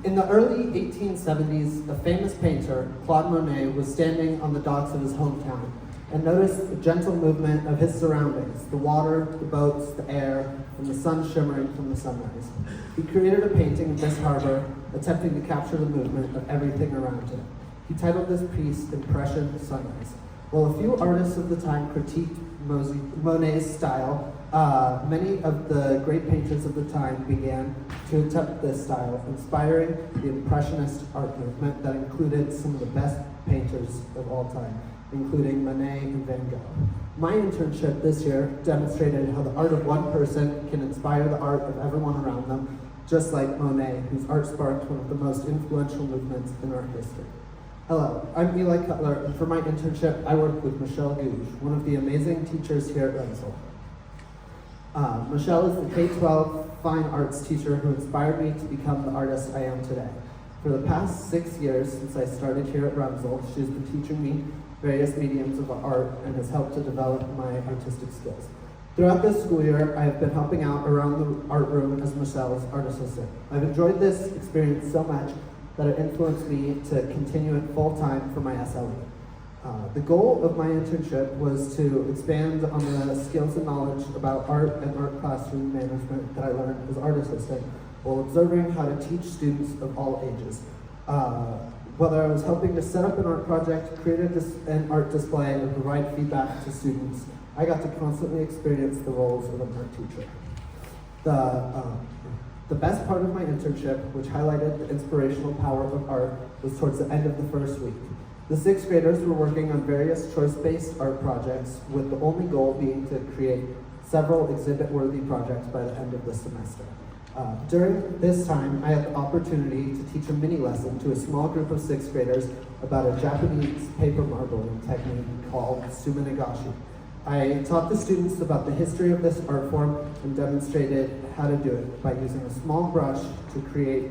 In the early 1870s, the famous painter, Claude Monet, was standing on the docks of his hometown and noticed the gentle movement of his surroundings, the water, the boats, the air, and the sun shimmering from the sunrise. He created a painting of this harbor, attempting to capture the movement of everything around him. He titled this piece, Impression Sunrise. While a few artists of the time critiqued Monet's style, many of the great painters of the time began to attempt this style, inspiring the Impressionist art movement that included some of the best painters of all time, including Monet and Van Gogh. My internship this year demonstrated how the art of one person can inspire the art of everyone around them, just like Monet, whose art sparked one of the most influential movements in art history. Hello, I'm Eli Cutler, and for my internship, I work with Michelle Gouge, one of the amazing teachers here at RMSEL. Michelle is the K-12 fine arts teacher who inspired me to become the artist I am today. For the past 6 years since I started here at RMSEL, she has been teaching me various mediums of art and has helped to develop my artistic skills. Throughout this school year, I have been helping out around the art room as Michelle's art assistant. I've enjoyed this experience so much that it influenced me to continue it full-time for my SLED. The goal of my internship was to expand on the skills and knowledge about art and art classroom management that I learned as art assistant while observing how to teach students of all ages. Whether I was helping to set up an art project, create an art display, or provide feedback to students, I got to constantly experience the roles of an art teacher. The best part of my internship, which highlighted the inspirational power of art, was towards the end of the first week. The 6th graders were working on various choice-based art projects, with the only goal being to create several exhibit-worthy projects by the end of the semester. During this time, I had the opportunity to teach a mini lesson to a small group of 6th graders about a Japanese paper marbling technique called suminagashi. I taught the students about the history of this art form and demonstrated how to do it by using a small brush to create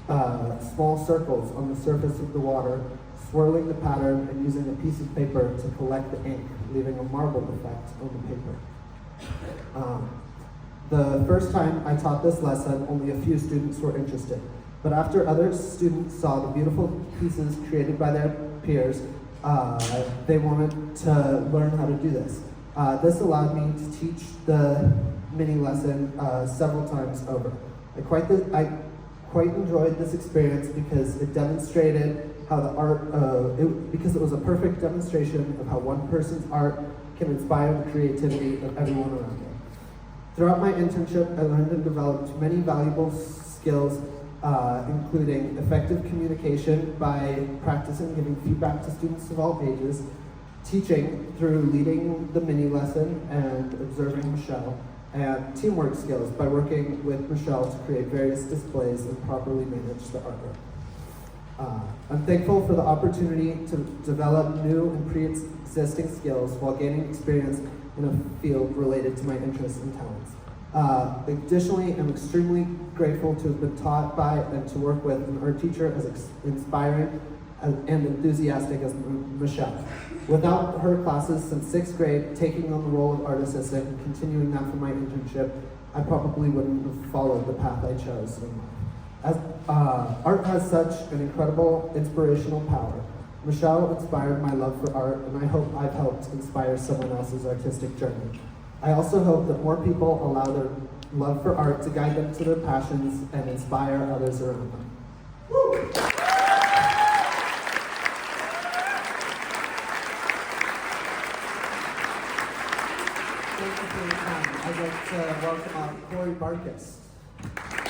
small circles on the surface of the water, swirling the pattern and using a piece of paper to collect the ink, leaving a marble effect on the paper. The first time I taught this lesson, only a few students were interested. But after other students saw the beautiful pieces created by their peers, they wanted to learn how to do this. This allowed me to teach the mini lesson several times over. I quite enjoyed this experience because it demonstrated how the art, because it was a perfect demonstration of how one person's art can inspire the creativity of everyone around me. Throughout my internship, I learned and developed many valuable skills, including effective communication by practicing giving feedback to students of all ages, teaching through leading the mini lesson and observing Michelle, and teamwork skills by working with Michelle to create various displays and properly manage the artwork. I'm thankful for the opportunity to develop new and pre-existing skills while gaining experience in a field related to my interests and talents. Additionally, I'm extremely grateful to have been taught by and to work with an art teacher as inspiring and enthusiastic as Michelle. Without her classes since 6th grade, taking on the role of art assistant and continuing that for my internship, I probably wouldn't have followed the path I chose in life. As art has such an incredible inspirational power. Michelle inspired my love for art, and I hope I've helped inspire someone else's artistic journey. I also hope that more people allow their love for art to guide them to their passions and inspire others around them. Thank you for your time. I'd like to welcome Corey Barkus.